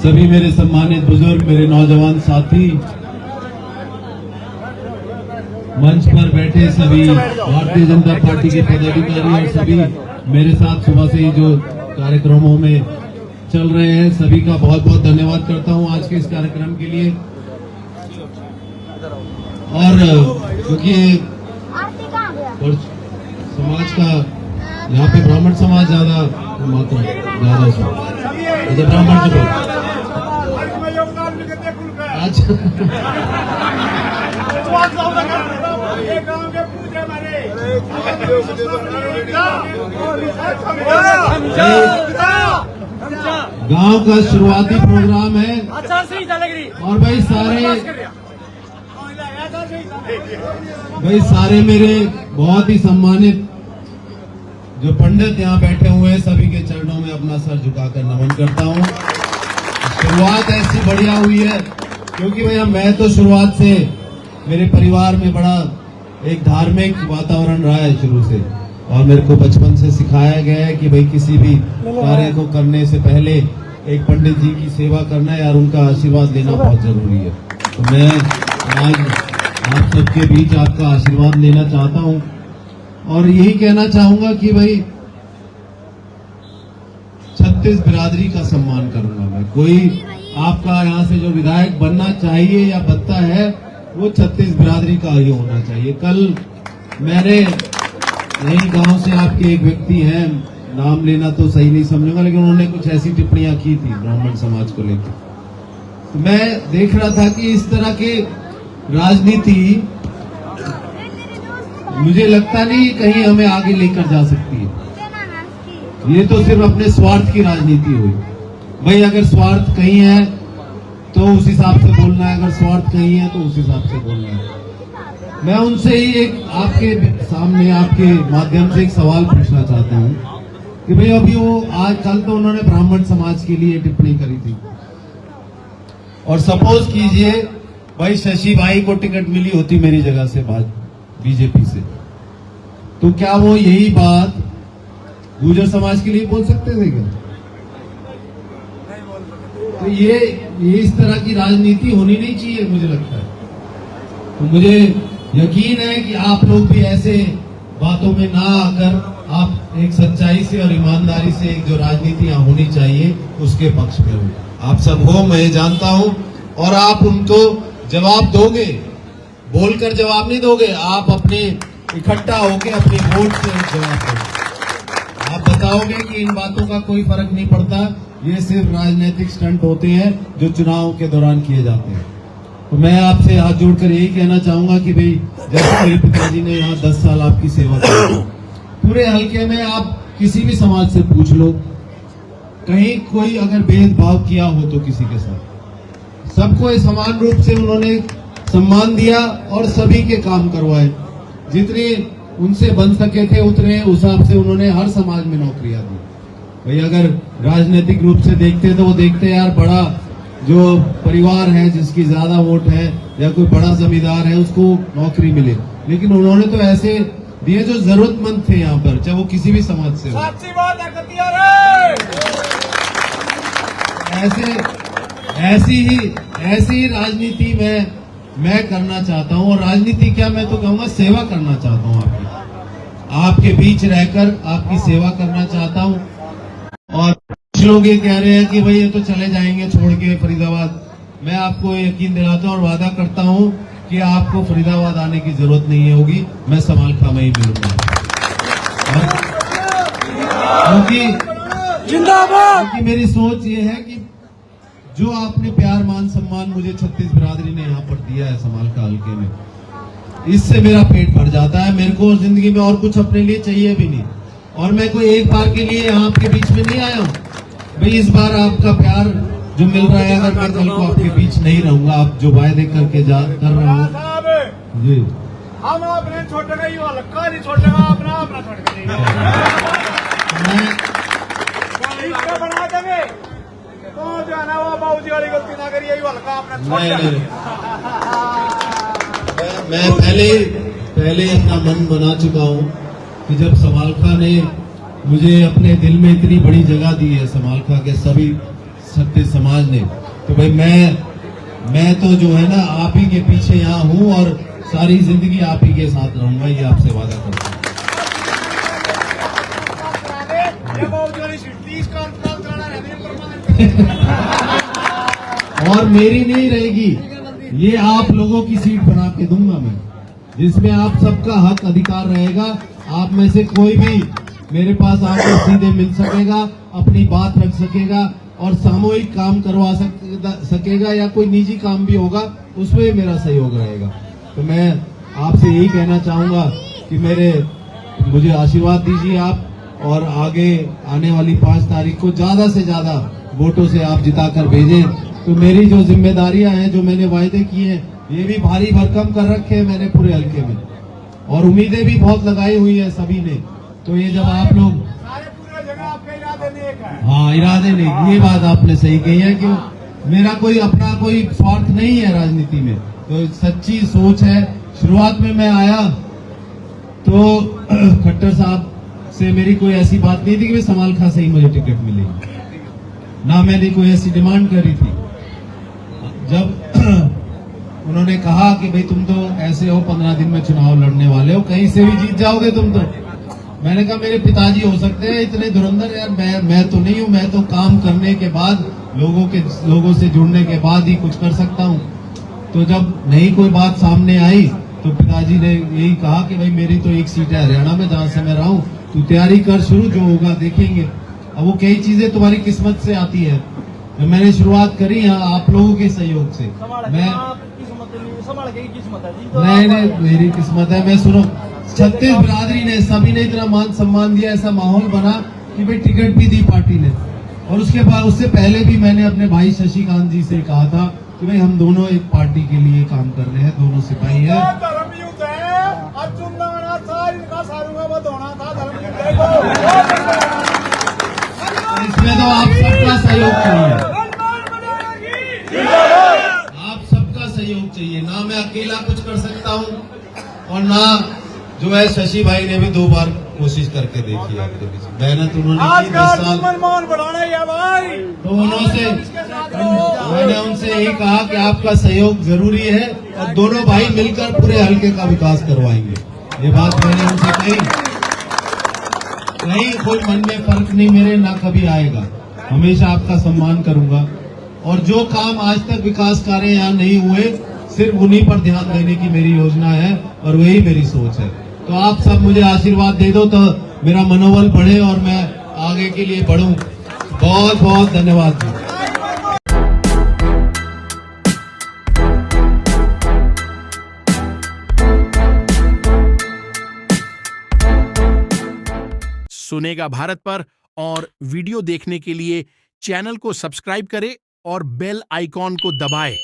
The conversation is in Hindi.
सभी मेरे सम्मानित बुजुर्ग, मेरे नौजवान साथी, मंच पर बैठे सभी भारतीय जनता पार्टी के पदाधिकारी और सभी मेरे साथ सुबह से ही जो कार्यक्रमों में चल रहे हैं, सभी का बहुत बहुत धन्यवाद करता हूं आज के इस कार्यक्रम के लिए। और क्योंकि समाज का यहाँ पे ब्राह्मण समाज ज्यादा मात्रा ज्यादा ब्राह्मण से आज गांव का शुरुआती प्रोग्राम है और भाई सारे मेरे बहुत ही सम्मानित जो पंडित यहाँ बैठे हुए हैं, सभी के चरणों में अपना सर झुकाकर नमन करता हूँ। शुरुआत ऐसी बढ़िया हुई है क्योंकि भैया मैं तो शुरुआत से मेरे परिवार में बड़ा एक धार्मिक वातावरण रहा है शुरू से, और मेरे को बचपन से सिखाया गया है कि भाई किसी भी कार्य को करने से पहले एक पंडित जी की सेवा करना है और उनका आशीर्वाद लेना बहुत जरूरी है। तो मैं आज आप सबके बीच आपका आशीर्वाद लेना चाहता हूं और यही कहना चाहूंगा कि भाई 36 बिरादरी का सम्मान करूंगा मैं। कोई आपका यहाँ से जो विधायक बनना चाहिए या बनता है वो 36 बिरादरी का ही होना चाहिए। कल मैंने यही गांव से आपके एक व्यक्ति हैं, नाम लेना तो सही नहीं समझूंगा, लेकिन उन्होंने कुछ ऐसी टिप्पणियां की थी ब्राह्मण समाज को लेकर। तो मैं देख रहा था कि इस तरह के राजनीति मुझे लगता नहीं कहीं हमें आगे लेकर जा सकती है। ये तो सिर्फ अपने स्वार्थ की राजनीति हुई। भाई अगर स्वार्थ कहीं है तो उस हिसाब से बोलना है, अगर स्वार्थ कहीं है तो उस हिसाब से बोलना है। मैं उनसे ही एक आपके सामने आपके माध्यम से एक सवाल पूछना चाहता हूं कि भाई अभी वो आज कल तो उन्होंने ब्राह्मण समाज के लिए टिप्पणी करी थी, और सपोज कीजिए भाई शशि भाई को टिकट मिली होती मेरी जगह से बीजेपी से, तो क्या वो यही बात गुर्जर समाज के लिए बोल सकते थे क्या? तो ये इस तरह की राजनीति होनी नहीं चाहिए मुझे लगता है। तो मुझे यकीन है कि आप लोग भी ऐसे बातों में ना आकर आप एक सच्चाई से और ईमानदारी से एक जो राजनीति यहाँ होनी चाहिए उसके पक्ष में हो। आप सब हो, मैं जानता हूं, और आप उनको जवाब दोगे, बोलकर जवाब नहीं दोगे, आप अपने इकट्ठा होके अपने वोट से जवाब दोगे। आप बताओगे कि इन बातों का कोई फर्क नहीं पड़ता, ये सिर्फ राजनीतिक स्टंट होते हैं जो चुनाव के दौरान किए जाते हैं। तो मैं आपसे हाथ जोड़कर यही कहना चाहूंगा कि भाई जैसे मेरे पिताजी ने यहाँ 10 साल आपकी सेवा की, पूरे हल्के में आप किसी भी समाज से पूछ लो, कहीं कोई अगर भेदभाव किया हो तो किसी के साथ सबको समान रूप से उन्होंने सम्मान दिया और सभी के काम करवाए। जितने उनसे बन सके थे उतने उस हिसाब से उन्होंने हर समाज में नौकरियां दी। भाई अगर राजनीतिक रूप से देखते तो वो देखते यार बड़ा जो परिवार है जिसकी ज्यादा वोट है या कोई बड़ा जमींदार है उसको नौकरी मिले, लेकिन उन्होंने तो ऐसे दिए जो जरूरतमंद थे यहाँ पर, चाहे वो किसी भी समाज से हो। ऐसी ही राजनीति मैं करना चाहता हूँ, और राजनीति क्या, मैं तो कहूँगा सेवा करना चाहता हूँ, आपके बीच रहकर आपकी सेवा करना चाहता हूँ। और कुछ लोग ये कह रहे हैं कि भाई ये तो चले जाएंगे छोड़ के फरीदाबाद। मैं आपको यकीन दिलाता हूँ और वादा करता हूँ कि आपको फरीदाबाद आने की जरूरत नहीं होगी, मैं समालखा में ही मिलूंगा। क्योंकि मेरी सोच ये है कि जो आपने प्यार मान सम्मान मुझे 36 बिरादरी ने यहाँ पर दिया है समालखा हल्के में, इससे मेरा पेट भर जाता है। मेरे को जिंदगी में और कुछ अपने लिए चाहिए भी नहीं, और मैं कोई एक बार के लिए यहाँ आपके बीच में नहीं आया हूँ। भाई इस बार आपका प्यार जो मिल रहा है, अगर मैं कल को आपके बीच नहीं रहूंगा, आप जो वायदे करके कर रहे हो जी, हम अपने छोड़ेगा, ये हल्का नहीं छोड़ेगा, अपना छोड़ के बना देंगे तो जो है ना वो बाबूजी वाली गलती ना करिए, ये हल्का अपना मैं पहले अपना मन बना चुका हूँ कि जब समालखा ने मुझे अपने दिल में इतनी बड़ी जगह दी है, समालखा के सभी सत्य समाज ने। तो भाई मैं तो जो है ना आप ही के पीछे यहाँ हूँ और सारी जिंदगी आप ही के साथ रहूंगा, ये आपसे वादा करता हूँ। और मेरी नहीं रहेगी, ये आप लोगों की सीट बना के दूंगा मैं, जिसमें आप सबका हक अधिकार रहेगा। आप में से कोई भी मेरे पास आकर सीधे मिल सकेगा, अपनी बात रख सकेगा और सामूहिक काम करवा सकेगा या कोई निजी काम भी होगा उसमें मेरा सहयोग रहेगा। तो मैं आपसे यही कहना चाहूंगा कि मुझे आशीर्वाद दीजिए आप, और आगे आने वाली 5 तारीख को ज्यादा से ज्यादा वोटों से आप जिताकर भेजें। तो मेरी जो जिम्मेदारियां हैं, जो मैंने वायदे किए हैं, ये भी भारी भरकम कर रखे हैं मैंने पूरे हल्के में, और उम्मीदें भी बहुत लगाई हुई है सभी ने। तो ये जब आप लोग पूरे जगह आपके इरादे नेक है। हाँ, इरादे नहीं, ये बात आपने सही कही है कि मेरा कोई अपना कोई स्वार्थ नहीं है राजनीति में, तो सच्ची सोच है। शुरुआत में मैं आया तो खट्टर साहब से मेरी कोई ऐसी बात नहीं थी कि समालखा से ही मुझे टिकट मिलेगी, ना मैंने कोई ऐसी डिमांड करी थी। जब उन्होंने कहा कि भाई तुम तो ऐसे हो, 15 दिन में चुनाव लड़ने वाले हो, कहीं से भी जीत जाओगे तुम तो, मैंने कहा मेरे पिताजी हो सकते हैं इतने धुरंधर, यार मैं तो नहीं हूँ, मैं तो काम करने के बाद लोगों से जुड़ने के बाद ही कुछ कर सकता हूँ। तो जब नहीं कोई बात सामने आई तो पिताजी ने यही कहा कि भाई मेरी तो एक सीट है हरियाणा में जहाँ से मैं रहा हूँ, तू तैयारी कर शुरू, जो होगा देखेंगे। अब वो कई चीजें तुम्हारी किस्मत से आती है। तो मैंने शुरुआत करी यहाँ आप लोगों के सहयोग से। नहीं, मेरी किस्मत है। मैं सुनो, 36 बिरादरी ने सभी ने इतना मान सम्मान दिया, ऐसा माहौल बना कि भाई टिकट भी दी पार्टी ने। और उसके बाद उससे पहले भी मैंने अपने भाई शशिकांत जी से कहा था कि भाई हम दोनों एक पार्टी के लिए काम कर रहे हैं, दोनों सिपाही हैं। इसमें तो आप सबका सहयोग चाहिए, आप सबका सहयोग चाहिए। ना मैं अकेला कुछ कर सकता हूँ और ना जो है शशि भाई ने भी 2 बार कोशिश करके देखी आपके पीछे, मेहनत उन्होंने की 10 साल। तो मैंने उनसे यही कहा कि आपका सहयोग जरूरी है और दोनों भाई मिलकर पूरे हल्के का विकास करवाएंगे। ये बात मैंने उनसे कही। नहीं, कोई मन में फर्क नहीं मेरे, ना कभी आएगा। हमेशा आपका सम्मान करूंगा और जो काम आज तक विकास कार्य यहाँ नहीं हुए, सिर्फ उन्हीं पर ध्यान देने की मेरी योजना है और वही मेरी सोच है। तो आप सब मुझे आशीर्वाद दे दो तो मेरा मनोबल बढ़े और मैं आगे के लिए बढ़ूं। बहुत बहुत धन्यवाद जी। सुनेगा भारत पर और वीडियो देखने के लिए चैनल को सब्सक्राइब करें और बेल आइकॉन को दबाएं।